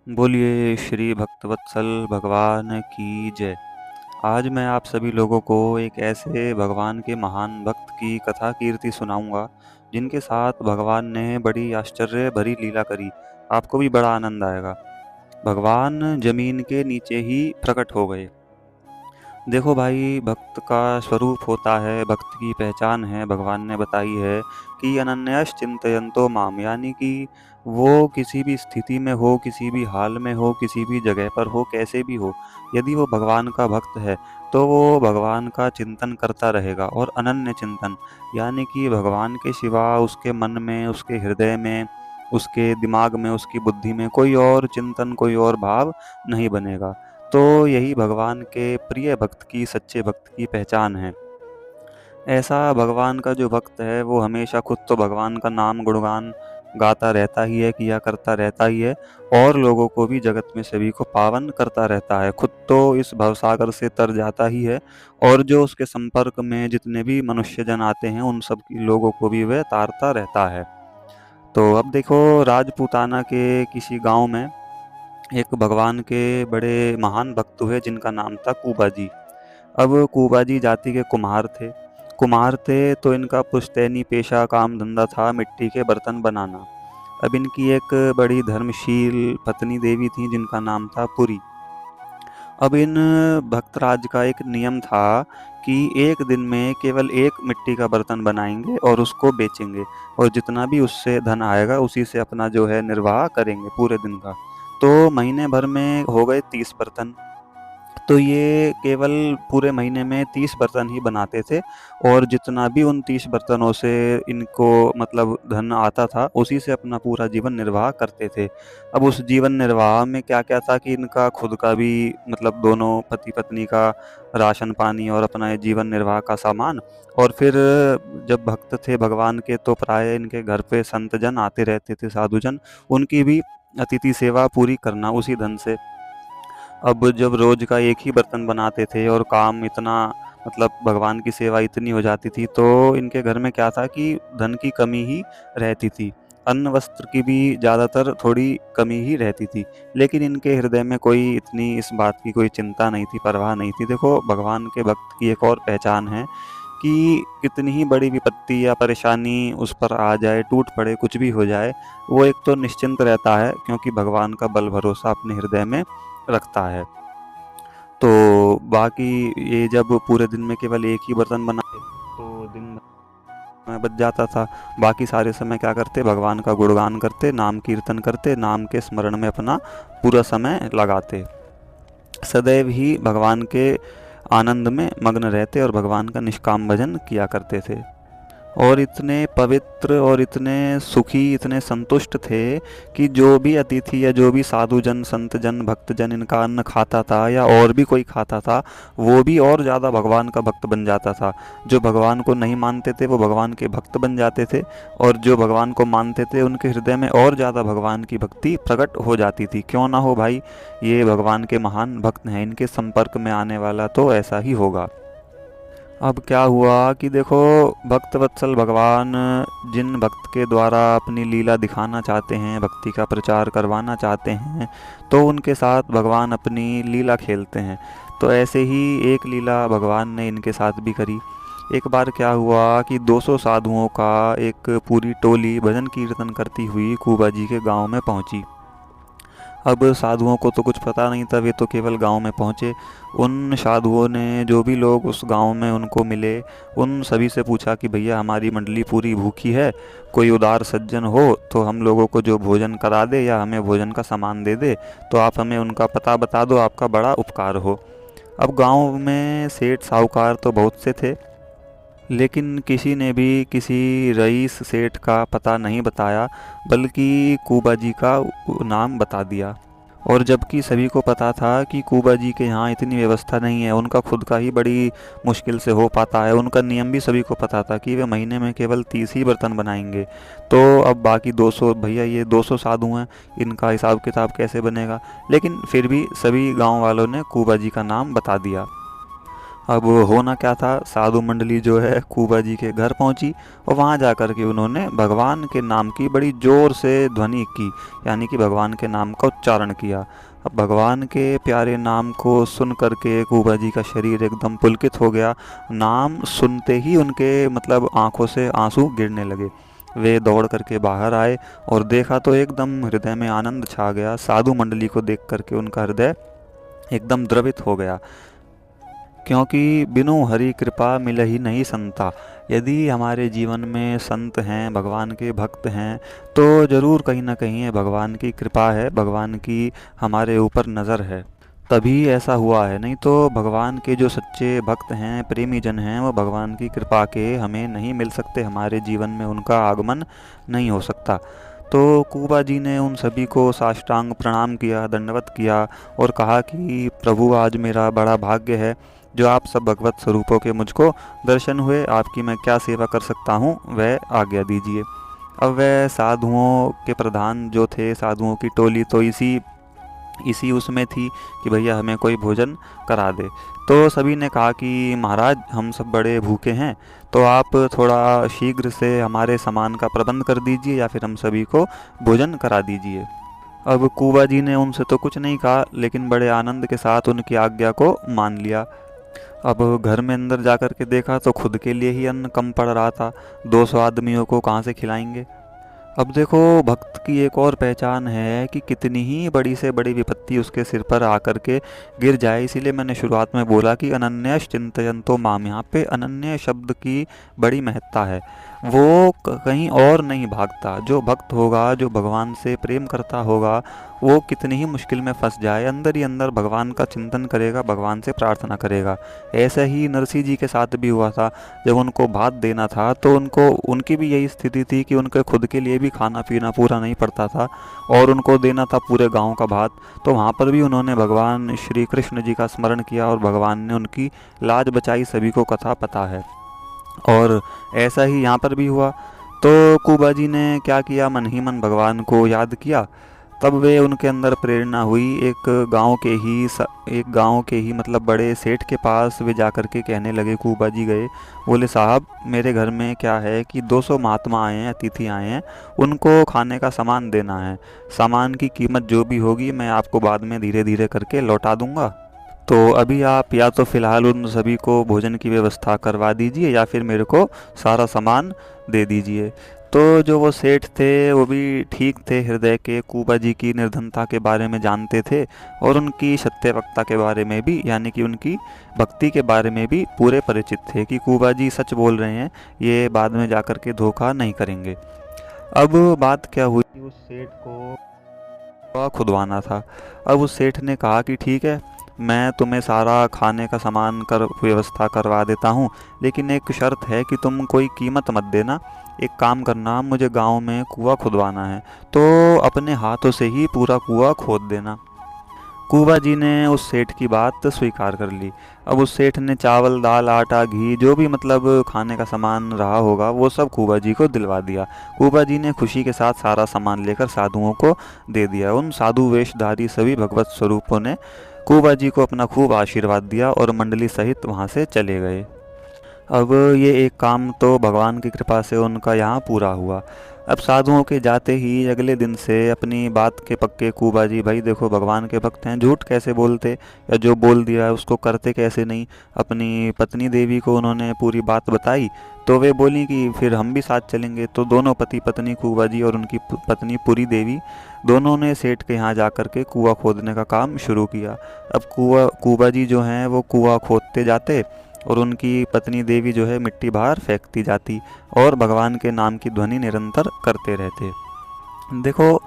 बोलिए श्री भक्तवत्सल भगवान की जय। आज मैं आप सभी लोगों को एक ऐसे भगवान के महान भक्त की कथा कीर्ति सुनाऊंगा जिनके साथ भगवान ने बड़ी आश्चर्य भरी लीला करी। आपको भी बड़ा आनंद आएगा। भगवान जमीन के नीचे ही प्रकट हो गए। देखो भाई, भक्त का स्वरूप होता है, भक्त की पहचान है, भगवान ने बताई है कि अनन्यस चिंतयन्तो माम, यानी कि वो किसी भी स्थिति में हो, किसी भी हाल में हो, किसी भी जगह पर हो, कैसे भी हो, यदि वो भगवान का भक्त है तो वो भगवान का चिंतन करता रहेगा। और अनन्य चिंतन यानी कि भगवान के सिवा उसके मन में, उसके हृदय में, उसके दिमाग में, उसकी बुद्धि में कोई और चिंतन, कोई और भाव नहीं बनेगा। तो यही भगवान के प्रिय भक्त की, सच्चे भक्त की पहचान है। ऐसा भगवान का जो भक्त है वो हमेशा खुद तो भगवान का नाम गुणगान गाता रहता ही है, किया करता रहता ही है, और लोगों को भी, जगत में सभी को पावन करता रहता है। खुद तो इस भवसागर से तर जाता ही है, और जो उसके संपर्क में जितने भी मनुष्य जन आते हैं उन सब लोगों को भी वह तारता रहता है। तो अब देखो, राजपूताना के किसी गांव में एक भगवान के बड़े महान भक्त हुए जिनका नाम था कुबा जी। अब कुबा जी जाति के कुम्हार थे। कुम्हार थे तो इनका पुश्तैनी पेशा, काम धंधा था मिट्टी के बर्तन बनाना। अब इनकी एक बड़ी धर्मशील पत्नी देवी थी जिनका नाम था पुरी। अब इन भक्तराज का एक नियम था कि एक दिन में केवल एक मिट्टी का बर्तन बनाएंगे और उसको बेचेंगे, और जितना भी उससे धन आएगा उसी से अपना जो है निर्वाह करेंगे पूरे दिन का। तो महीने भर में हो गए 30 बर्तन। तो ये केवल पूरे महीने में 30 बर्तन ही बनाते थे, और जितना भी उन 30 बर्तनों से इनको मतलब धन आता था उसी से अपना पूरा जीवन निर्वाह करते थे। अब उस जीवन निर्वाह में क्या क्या था कि इनका खुद का भी, मतलब दोनों पति पत्नी का राशन पानी और अपना ये जीवन निर्वाह का सामान, और फिर जब भक्त थे भगवान के तो प्राय इनके घर पे संतजन आते रहते थे, साधुजन, उनकी भी अतिथि सेवा पूरी करना उसी धन से। अब जब रोज का एक ही बर्तन बनाते थे और काम इतना, मतलब भगवान की सेवा इतनी हो जाती थी, तो इनके घर में क्या था कि धन की कमी ही रहती थी। अन्न वस्त्र की भी ज़्यादातर थोड़ी कमी ही रहती थी। लेकिन इनके हृदय में कोई इतनी इस बात की कोई चिंता नहीं थी, परवाह नहीं थी। देखो, भगवान के भक्त की एक और पहचान है कि कितनी ही बड़ी विपत्ति या परेशानी उस पर आ जाए, टूट पड़े, कुछ भी हो जाए, वो एक तो निश्चिंत रहता है क्योंकि भगवान का बल भरोसा अपने हृदय में रखता है। तो बाकी ये जब पूरे दिन में केवल एक ही बर्तन बनाते तो दिन में बच जाता था। बाकी सारे समय क्या करते, भगवान का गुणगान करते, नाम कीर्तन करते, नाम के स्मरण में अपना पूरा समय लगाते, सदैव ही भगवान के आनंद में मग्न रहते और भगवान का निष्काम भजन किया करते थे। और इतने पवित्र और इतने सुखी, इतने संतुष्ट थे कि जो भी अतिथि या जो भी साधुजन, संतजन, भक्तजन इनका अन्न खाता था या और भी कोई खाता था, वो भी और ज़्यादा भगवान का भक्त बन जाता था। जो भगवान को नहीं मानते थे वो भगवान के भक्त बन जाते थे, और जो भगवान को मानते थे उनके हृदय में और ज़्यादा भगवान की भक्ति प्रकट हो जाती थी। क्यों ना हो भाई, ये भगवान के महान भक्त हैं, इनके संपर्क में आने वाला तो ऐसा ही होगा। अब क्या हुआ कि देखो, भक्त वत्सल भगवान जिन भक्त के द्वारा अपनी लीला दिखाना चाहते हैं, भक्ति का प्रचार करवाना चाहते हैं, तो उनके साथ भगवान अपनी लीला खेलते हैं। तो ऐसे ही एक लीला भगवान ने इनके साथ भी करी। एक बार क्या हुआ कि 200 साधुओं का एक पूरी टोली भजन कीर्तन करती हुई कुबा जी के गांव में पहुंची। अब साधुओं को तो कुछ पता नहीं था, वे तो केवल गांव में पहुंचे। उन साधुओं ने, जो भी लोग उस गांव में उनको मिले, उन सभी से पूछा कि भैया, हमारी मंडली पूरी भूखी है, कोई उदार सज्जन हो तो हम लोगों को जो भोजन करा दे या हमें भोजन का सामान दे दे, तो आप हमें उनका पता बता दो, आपका बड़ा उपकार हो। अब गांव में सेठ साहूकार तो बहुत से थे, लेकिन किसी ने भी किसी रईस सेठ का पता नहीं बताया, बल्कि कुबा जी का नाम बता दिया। और जबकि सभी को पता था कि कुबा जी के यहाँ इतनी व्यवस्था नहीं है, उनका खुद का ही बड़ी मुश्किल से हो पाता है, उनका नियम भी सभी को पता था कि वे महीने में केवल 30 ही बर्तन बनाएंगे। तो अब बाकी 200, भैया ये 200 साधु हैं, इनका हिसाब किताब कैसे बनेगा। लेकिन फिर भी सभी गांव वालों ने कुबा जी का नाम बता दिया। अब होना क्या था, साधु मंडली जो है कुबा जी के घर पहुंची और वहां जाकर के उन्होंने भगवान के नाम की बड़ी जोर से ध्वनि की, यानी कि भगवान के नाम का उच्चारण किया। अब भगवान के प्यारे नाम को सुन करके कुबा जी का शरीर एकदम पुलकित हो गया। नाम सुनते ही उनके मतलब आंखों से आंसू गिरने लगे। वे दौड़ करके बाहर आए और देखा तो एकदम हृदय में आनंद छा गया। साधु मंडली को देख करके उनका हृदय एकदम द्रवित हो गया, क्योंकि बिनु हरि कृपा मिल ही नहीं संता। यदि हमारे जीवन में संत हैं, भगवान के भक्त हैं, तो ज़रूर कहीं ना कहीं भगवान की कृपा है, भगवान की हमारे ऊपर नज़र है, तभी ऐसा हुआ है। नहीं तो भगवान के जो सच्चे भक्त हैं, प्रेमी जन हैं, वो भगवान की कृपा के हमें नहीं मिल सकते, हमारे जीवन में उनका आगमन नहीं हो सकता। तो कुबा जी ने उन सभी को साष्टांग प्रणाम किया, दंडवत किया और कहा कि प्रभु, आज मेरा बड़ा भाग्य है जो आप सब भगवत स्वरूपों के मुझको दर्शन हुए। आपकी मैं क्या सेवा कर सकता हूँ, वह आज्ञा दीजिए। अब वह साधुओं के प्रधान जो थे, साधुओं की टोली तो इसी इसी उसमें थी कि भैया हमें कोई भोजन करा दे। तो सभी ने कहा कि महाराज, हम सब बड़े भूखे हैं, तो आप थोड़ा शीघ्र से हमारे सामान का प्रबंध कर दीजिए या फिर हम सभी को भोजन करा दीजिए। अब कुबा जी ने उनसे तो कुछ नहीं कहा, लेकिन बड़े आनंद के साथ उनकी आज्ञा को मान लिया। अब घर में अंदर जाकर के देखा तो खुद के लिए ही अन्न कम पड़ रहा था। 200 आदमियों को कहाँ से खिलाएंगे। अब देखो, भक्त की एक और पहचान है कि कितनी ही बड़ी से बड़ी विपत्ति उसके सिर पर आकर के गिर जाए। इसीलिए मैंने शुरुआत में बोला कि अनन्यश चिंतयन्तो माम। यहाँ पे अनन्य शब्द की बड़ी महत्ता है। वो कहीं और नहीं भागता। जो भक्त होगा, जो भगवान से प्रेम करता होगा, वो कितनी ही मुश्किल में फंस जाए, अंदर ही अंदर भगवान का चिंतन करेगा, भगवान से प्रार्थना करेगा। ऐसा ही नरसिंह जी के साथ भी हुआ था। जब उनको भात देना था तो उनकी भी यही स्थिति थी कि उनके खुद के लिए भी खाना पीना पूरा नहीं पड़ता था और उनको देना था पूरे गांव का भात। तो वहाँ पर भी उन्होंने भगवान श्री कृष्ण जी का स्मरण किया और भगवान ने उनकी लाज बचाई। सभी को कथा पता है। और ऐसा ही यहाँ पर भी हुआ। तो कुबा जी ने क्या किया, मन ही मन भगवान को याद किया। तब वे उनके अंदर प्रेरणा हुई। एक गांव के ही मतलब बड़े सेठ के पास वे जाकर के कहने लगे, कुबा जी गए, बोले साहब, मेरे घर में क्या है कि 200 महात्मा आए हैं, अतिथि आए हैं, उनको खाने का सामान देना है। सामान की कीमत जो भी होगी मैं आपको बाद में धीरे धीरे करके लौटा दूंगा। तो अभी आप या तो फ़िलहाल उन सभी को भोजन की व्यवस्था करवा दीजिए या फिर मेरे को सारा सामान दे दीजिए। तो जो वो सेठ थे वो भी ठीक थे हृदय के, कुबा जी की निर्धनता के बारे में जानते थे और उनकी सत्यवक्ता के बारे में भी, यानी कि उनकी भक्ति के बारे में भी पूरे परिचित थे कि कुबा जी सच बोल रहे हैं, ये बाद में जाकर के धोखा नहीं करेंगे। अब बात क्या हुई, उस सेठ को कुआं खुदवाना था। अब उस सेठ ने कहा कि ठीक है, मैं तुम्हें सारा खाने का सामान कर व्यवस्था करवा देता हूँ, लेकिन एक शर्त है कि तुम कोई कीमत मत देना। एक काम करना, मुझे गांव में कुआं खुदवाना है, तो अपने हाथों से ही पूरा कुआं खोद देना। कुबा जी ने उस सेठ की बात स्वीकार कर ली। अब उस सेठ ने चावल, दाल, आटा, घी, जो भी मतलब खाने का सामान रहा होगा, वो सब कुबा जी को दिलवा दिया। कुबा जी ने खुशी के साथ सारा सामान लेकर साधुओं को दे दिया। उन साधु वेशधारी सभी भगवत स्वरूपों ने कुबा जी को अपना खूब आशीर्वाद दिया और मंडली सहित वहाँ से चले गए। अब ये एक काम तो भगवान की कृपा से उनका यहाँ पूरा हुआ। अब साधुओं के जाते ही अगले दिन से अपनी बात के पक्के कुबा जी, भाई देखो, भगवान के भक्त हैं, झूठ कैसे बोलते, या जो बोल दिया है उसको करते कैसे नहीं। अपनी पत्नी देवी को उन्होंने पूरी बात बताई तो वे बोली कि फिर हम भी साथ चलेंगे। तो दोनों पति पत्नी, कुबा जी और उनकी पत्नी पुरी देवी, दोनों ने सेठ के यहाँ जा कर के कुआं खोदने का काम शुरू किया। अब कुबा जी जो हैं वो कुआं खोदते जाते और उनकी पत्नी देवी जो है मिट्टी बाहर फेंकती जाती और भगवान के नाम की ध्वनि निरंतर करते रहते। देखो,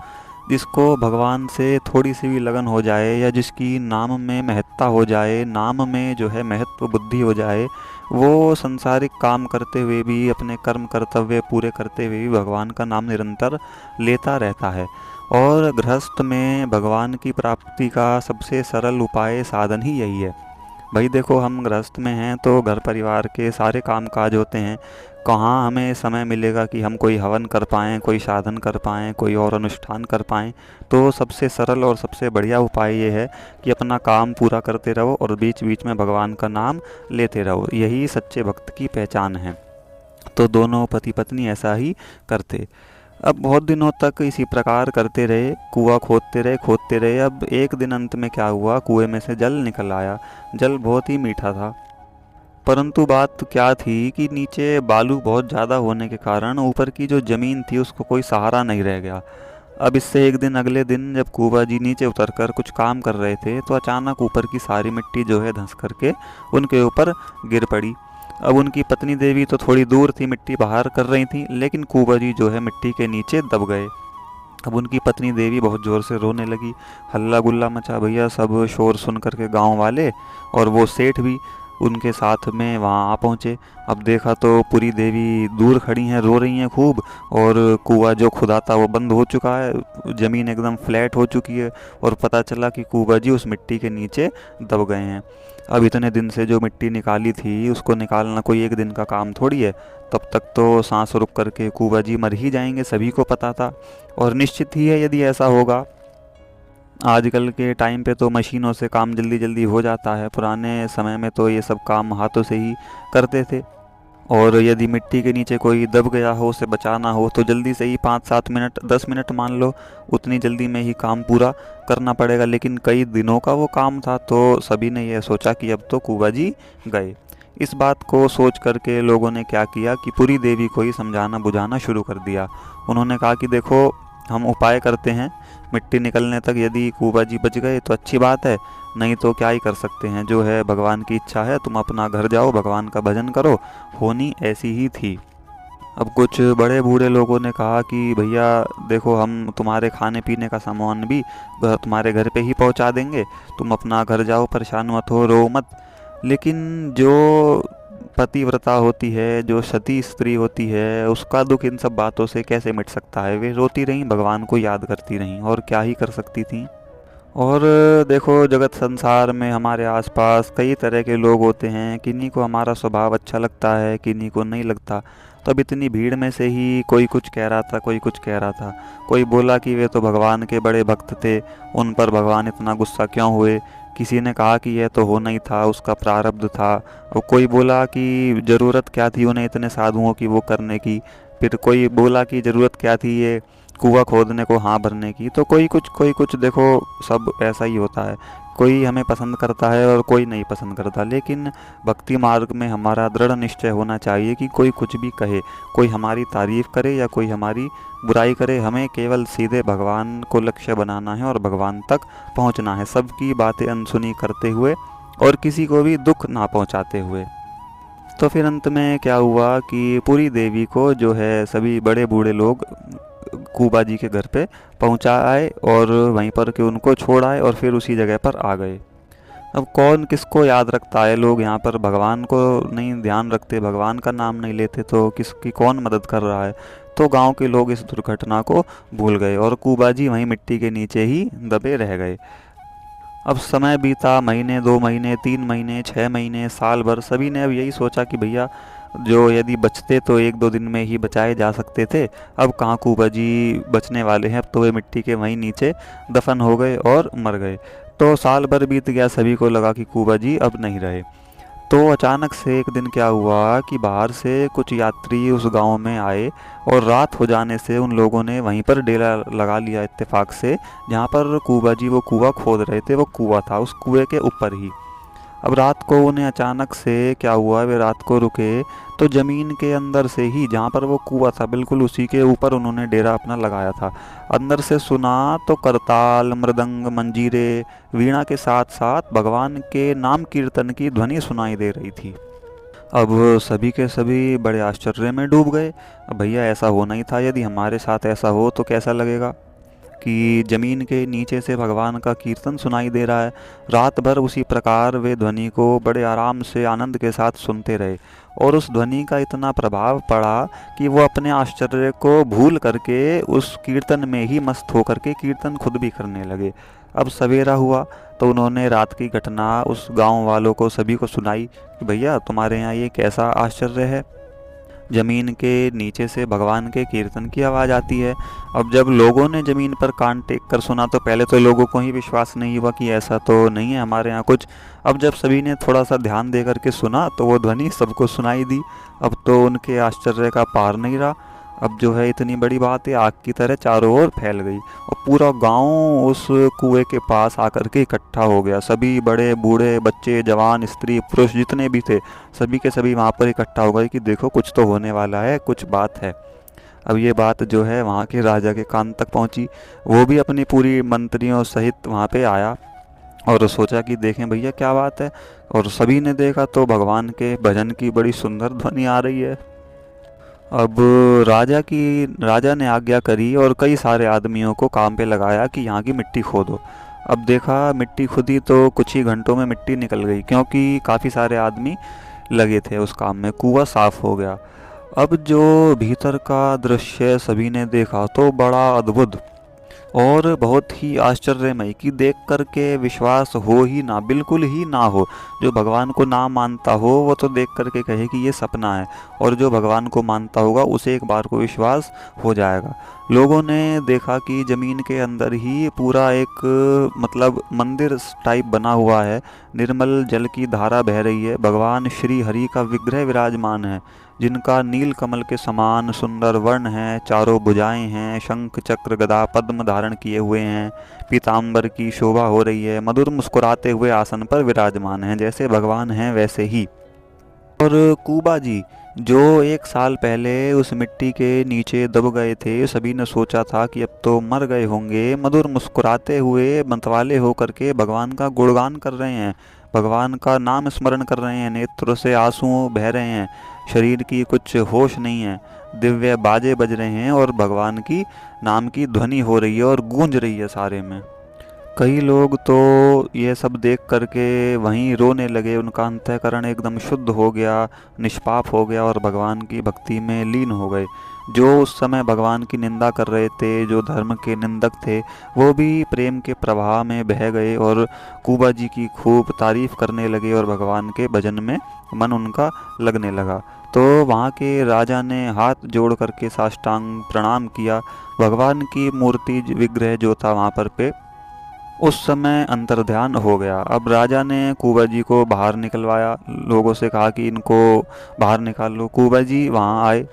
जिसको भगवान से थोड़ी सी भी लगन हो जाए या जिसकी नाम में महत्ता हो जाए, नाम में जो है महत्व बुद्धि हो जाए, वो संसारिक काम करते हुए भी, अपने कर्म कर्तव्य पूरे करते हुए भी भगवान का नाम निरंतर लेता रहता है। और गृहस्थ में भगवान की प्राप्ति का सबसे सरल उपाय, साधन ही यही है। भाई देखो, हम गृहस्थ में हैं तो घर परिवार के सारे काम काज होते हैं। कहाँ हमें समय मिलेगा कि हम कोई हवन कर पाएँ, कोई साधन कर पाएँ, कोई और अनुष्ठान कर पाएँ। तो सबसे सरल और सबसे बढ़िया उपाय ये है कि अपना काम पूरा करते रहो और बीच बीच में भगवान का नाम लेते रहो। यही सच्चे भक्त की पहचान है। तो दोनों पति पत्नी ऐसा ही करते। अब बहुत दिनों तक इसी प्रकार करते रहे, कुआं खोदते रहे। अब एक दिन अंत में क्या हुआ, कुएं में से जल निकल आया। जल बहुत ही मीठा था, परंतु बात क्या थी कि नीचे बालू बहुत ज़्यादा होने के कारण ऊपर की जो ज़मीन थी उसको कोई सहारा नहीं रह गया। अब इससे एक दिन अगले दिन जब कुबा जी नीचे उतरकर कुछ काम कर रहे थे तो अचानक ऊपर की सारी मिट्टी जो है धंस करके उनके ऊपर गिर पड़ी। अब उनकी पत्नी देवी तो थोड़ी दूर थी, मिट्टी बाहर कर रही थी, लेकिन कुबा जी जो है मिट्टी के नीचे दब गए। अब उनकी पत्नी देवी बहुत ज़ोर से रोने लगी। हल्ला गुल्ला मचा भैया, सब शोर सुन करके गांव वाले और वो सेठ भी उनके साथ में वहाँ आ पहुँचे। अब देखा तो पूरी देवी दूर खड़ी हैं, रो रही हैं खूब, और कुआं जो खुदा था वो बंद हो चुका है, ज़मीन एकदम फ्लैट हो चुकी है, और पता चला कि कुबा जी उस मिट्टी के नीचे दब गए हैं। अब इतने दिन से जो मिट्टी निकाली थी उसको निकालना कोई एक दिन का काम थोड़ी है। तब तक तो सांस रुक करके कुबा जी मर ही जाएंगे, सभी को पता था। और निश्चित ही है यदि ऐसा होगा। आजकल के टाइम पे तो मशीनों से काम जल्दी जल्दी हो जाता है, पुराने समय में तो ये सब काम हाथों से ही करते थे। और यदि मिट्टी के नीचे कोई दब गया हो, उसे बचाना हो, तो जल्दी से ही 5-7 मिनट 10 मिनट मान लो, उतनी जल्दी में ही काम पूरा करना पड़ेगा। लेकिन कई दिनों का वो काम था, तो सभी ने यह सोचा कि अब तो कुबा जी गए। इस बात को सोच करके लोगों ने क्या किया कि पूरी देवी को ही समझाना बुझाना शुरू कर दिया। उन्होंने कहा कि देखो, हम उपाय करते हैं, मिट्टी निकलने तक यदि कुबा जी बच गए तो अच्छी बात है, नहीं तो क्या ही कर सकते हैं, जो है भगवान की इच्छा है, तुम अपना घर जाओ, भगवान का भजन करो। होनी ऐसी ही थी। अब कुछ बड़े बूढ़े लोगों ने कहा कि भैया देखो, हम तुम्हारे खाने पीने का सामान भी तुम्हारे घर पे ही पहुंचा देंगे, तुम अपना घर जाओ, परेशान मत हो, रो मत। लेकिन जो पतिव्रता होती है, जो सती स्त्री होती है, उसका दुख इन सब बातों से कैसे मिट सकता है। वे रोती रहीं, भगवान को याद करती रहीं, और क्या ही कर सकती थीं। और देखो, जगत संसार में हमारे आसपास कई तरह के लोग होते हैं, किन्हीं को हमारा स्वभाव अच्छा लगता है, किन्हीं को नहीं लगता। तो अब इतनी भीड़ में से ही कोई कुछ कह रहा था, कोई कुछ कह रहा था। कोई बोला कि वे तो भगवान के बड़े भक्त थे, उन पर भगवान इतना गुस्सा क्यों हुए। किसी ने कहा कि यह तो होना ही था, उसका प्रारब्ध था। और कोई बोला कि ज़रूरत क्या थी उन्हें इतने साधुओं की वो करने की। फिर कोई बोला कि ज़रूरत क्या थी ये कुआं खोदने को हाँ भरने की। तो कोई कुछ देखो, सब ऐसा ही होता है। कोई हमें पसंद करता है और कोई नहीं पसंद करता। लेकिन भक्ति मार्ग में हमारा दृढ़ निश्चय होना चाहिए कि कोई कुछ भी कहे, कोई हमारी तारीफ करे या कोई हमारी बुराई करे, हमें केवल सीधे भगवान को लक्ष्य बनाना है और भगवान तक पहुंचना है, सबकी बातें अनसुनी करते हुए और किसी को भी दुख ना पहुंचाते हुए। तो फिर अंत में क्या हुआ कि पूरी देवी को जो है सभी बड़े बूढ़े लोग कुबा जी के घर पे पहुंचा आए और वहीं पर के उनको छोड़ आए और फिर उसी जगह पर आ गए। अब कौन किसको याद रखता है, लोग यहाँ पर भगवान को नहीं ध्यान रखते, भगवान का नाम नहीं लेते, तो किसकी कौन मदद कर रहा है। तो गांव के लोग इस दुर्घटना को भूल गए और कुबा जी वहीं मिट्टी के नीचे ही दबे रह गए। अब समय बीता, महीने 2 महीने 3 महीने 6 महीने साल भर, सभी ने अब यही सोचा कि भैया जो यदि बचते तो 1-2 दिन में ही बचाए जा सकते थे। अब कहाँ कुबा जी बचने वाले हैं, अब तो वे मिट्टी के वहीं नीचे दफन हो गए और मर गए। तो साल भर बीत गया, सभी को लगा कि कुबा जी अब नहीं रहे। तो अचानक से एक दिन क्या हुआ कि बाहर से कुछ यात्री उस गांव में आए और रात हो जाने से उन लोगों ने वहीं पर डेरा लगा लिया इत्तेफाक से। जहाँ पर कुबा जी वो कुआं खोद रहे थे, वो कुआं था उस कुएं के ऊपर ही। अब रात को उन्हें अचानक से क्या हुआ, वे रात को रुके तो ज़मीन के अंदर से ही, जहाँ पर वो कुआं था बिल्कुल उसी के ऊपर उन्होंने डेरा अपना लगाया था, अंदर से सुना तो करताल, मृदंग, मंजीरे, वीणा के साथ साथ भगवान के नाम कीर्तन की ध्वनि सुनाई दे रही थी। अब सभी के सभी बड़े आश्चर्य में डूब गए। अब भैया ऐसा होना ही था, यदि हमारे साथ ऐसा हो तो कैसा लगेगा। कि जमीन के नीचे से भगवान का कीर्तन सुनाई दे रहा है। रात भर उसी प्रकार वे ध्वनि को बड़े आराम से आनंद के साथ सुनते रहे और उस ध्वनि का इतना प्रभाव पड़ा कि वो अपने आश्चर्य को भूल करके उस कीर्तन में ही मस्त होकर के कीर्तन खुद भी करने लगे। अब सवेरा हुआ तो उन्होंने रात की घटना उस गांव वालों को सभी को सुनाई कि भैया तुम्हारे यहाँ ये कैसा आश्चर्य है, जमीन के नीचे से भगवान के कीर्तन की आवाज़ आती है। अब जब लोगों ने जमीन पर कान टेक कर सुना तो पहले तो लोगों को ही विश्वास नहीं हुआ कि ऐसा तो नहीं है हमारे यहाँ कुछ। अब जब सभी ने थोड़ा सा ध्यान दे करके सुना तो वो ध्वनि सबको सुनाई दी। अब तो उनके आश्चर्य का पार नहीं रहा। अब जो है इतनी बड़ी बात है आग की तरह चारों ओर फैल गई और पूरा गांव उस कुएं के पास आकर के इकट्ठा हो गया। सभी बड़े बूढ़े बच्चे जवान स्त्री पुरुष जितने भी थे सभी के सभी वहाँ पर इकट्ठा हो गए कि देखो कुछ तो होने वाला है, कुछ बात है। अब ये बात जो है वहाँ के राजा के कान तक पहुँची। वो भी अपनी पूरी मंत्रियों सहित वहाँ पे आया और सोचा कि देखें भैया क्या बात है। और सभी ने देखा तो भगवान के भजन की बड़ी सुंदर ध्वनि आ रही है। अब राजा ने आज्ञा करी और कई सारे आदमियों को काम पे लगाया कि यहाँ की मिट्टी खोदो। अब देखा मिट्टी खुदी तो कुछ ही घंटों में मिट्टी निकल गई, क्योंकि काफ़ी सारे आदमी लगे थे उस काम में। कुआं साफ हो गया। अब जो भीतर का दृश्य सभी ने देखा तो बड़ा अद्भुत और बहुत ही आश्चर्यमय कि देख करके विश्वास हो ही ना, बिल्कुल ही ना हो। जो भगवान को ना मानता हो वो तो देख करके कहे कि ये सपना है, और जो भगवान को मानता होगा उसे एक बार को विश्वास हो जाएगा। लोगों ने देखा कि जमीन के अंदर ही पूरा एक मतलब मंदिर टाइप बना हुआ है। निर्मल जल की धारा बह रही है। भगवान श्री हरि का विग्रह विराजमान है, जिनका नील कमल के समान सुंदर वर्ण है, चारों भुजाएं हैं, शंख चक्र गदा पद्म धारण किए हुए हैं, पीताम्बर की शोभा हो रही है, मधुर मुस्कुराते हुए आसन पर विराजमान हैं, जैसे भगवान हैं वैसे ही। और कुबा जी जो 1 साल पहले उस मिट्टी के नीचे दब गए थे, सभी ने सोचा था कि अब तो मर गए होंगे, मधुर मुस्कुराते हुए मतवाले होकर के भगवान का गुणगान कर रहे हैं, भगवान का नाम स्मरण कर रहे हैं, नेत्रों से आंसू बह रहे हैं, शरीर की कुछ होश नहीं है, दिव्य बाजे बज रहे हैं और भगवान की नाम की ध्वनि हो रही है और गूंज रही है सारे में। कई लोग तो ये सब देख करके वहीं रोने लगे। उनका अंतःकरण एकदम शुद्ध हो गया, निष्पाप हो गया और भगवान की भक्ति में लीन हो गए। जो उस समय भगवान की निंदा कर रहे थे, जो धर्म के निंदक थे, वो भी प्रेम के प्रवाह में बह गए और कुबा जी की खूब तारीफ करने लगे और भगवान के भजन में मन उनका लगने लगा। तो वहाँ के राजा ने हाथ जोड़ करके साष्टांग प्रणाम किया। भगवान की मूर्ति विग्रह जो था वहाँ पर उस समय अंतर्ध्यान हो गया। अब राजा ने कुबा जी को बाहर निकलवाया, लोगों से कहा कि इनको बाहर निकाल लो। कुबा जी वहाँ आए।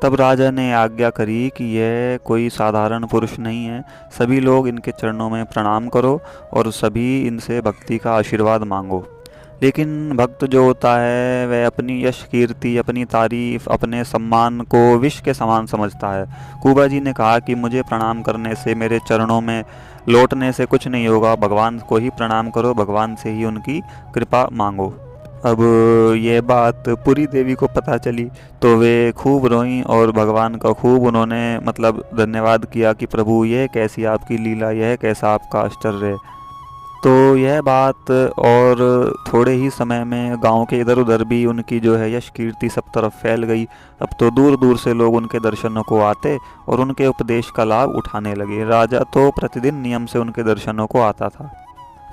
तब राजा ने आज्ञा करी कि यह कोई साधारण पुरुष नहीं है, सभी लोग इनके चरणों में प्रणाम करो और सभी इनसे भक्ति का आशीर्वाद मांगो। लेकिन भक्त जो होता है वह अपनी यश कीर्ति, अपनी तारीफ, अपने सम्मान को विष के समान समझता है। कुबा जी ने कहा कि मुझे प्रणाम करने से, मेरे चरणों में लौटने से कुछ नहीं होगा, भगवान को ही प्रणाम करो, भगवान से ही उनकी कृपा मांगो। अब ये बात पुरी देवी को पता चली तो वे खूब रोईं और भगवान का खूब उन्होंने मतलब धन्यवाद किया कि प्रभु यह कैसी आपकी लीला, यह कैसा आपका आश्चर्य। तो यह बात और थोड़े ही समय में गांव के इधर उधर भी उनकी जो है यश कीर्ति सब तरफ फैल गई। अब तो दूर दूर से लोग उनके दर्शनों को आते और उनके उपदेश का लाभ उठाने लगे। राजा तो प्रतिदिन नियम से उनके दर्शनों को आता था।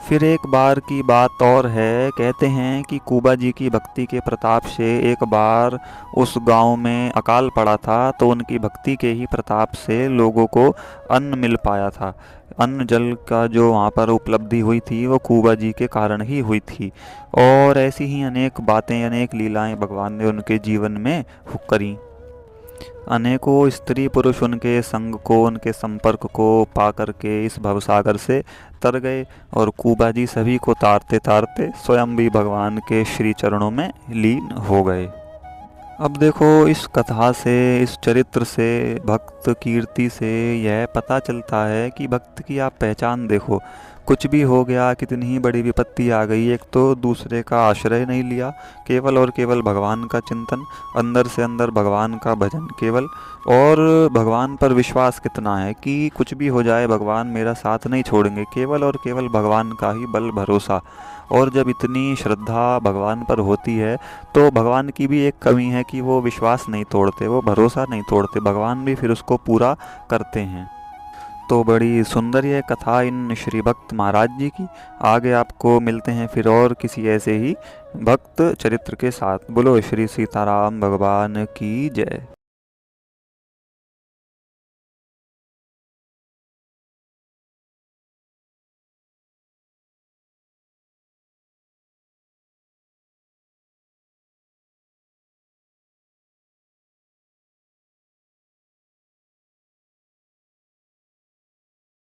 फिर एक बार की बात और है, कहते हैं कि कुबा जी की भक्ति के प्रताप से एक बार उस गांव में अकाल पड़ा था, तो उनकी भक्ति के ही प्रताप से लोगों को अन्न मिल पाया था। अन्न जल का जो वहाँ पर उपलब्धि हुई थी वो कुबा जी के कारण ही हुई थी। और ऐसी ही अनेक बातें, अनेक लीलाएं भगवान ने उनके जीवन में करी। अनेकों स्त्री पुरुष उनके संग को, उनके संपर्क को पा करके इस भवसागर से तर गए और कुबा जी सभी को तारते तारते स्वयं भी भगवान के श्री चरणों में लीन हो गए। अब देखो इस कथा से, इस चरित्र से, भक्त कीर्ति से यह पता चलता है कि भक्त की आप पहचान देखो। कुछ भी हो गया, कितनी ही बड़ी विपत्ति आ गई, एक तो दूसरे का आश्रय नहीं लिया, केवल और केवल भगवान का चिंतन, अंदर से अंदर भगवान का भजन केवल। और भगवान पर विश्वास कितना है कि कुछ भी हो जाए भगवान मेरा साथ नहीं छोड़ेंगे, केवल और केवल भगवान का ही बल भरोसा। और जब इतनी श्रद्धा भगवान पर होती है तो भगवान की भी एक कमी है कि वो विश्वास नहीं तोड़ते, वो भरोसा नहीं तोड़ते, भगवान भी फिर उसको पूरा करते हैं। तो बड़ी सुंदर ये कथा इन श्री भक्त महाराज जी की। आगे आपको मिलते हैं फिर और किसी ऐसे ही भक्त चरित्र के साथ। बोलो श्री सीताराम भगवान की जय।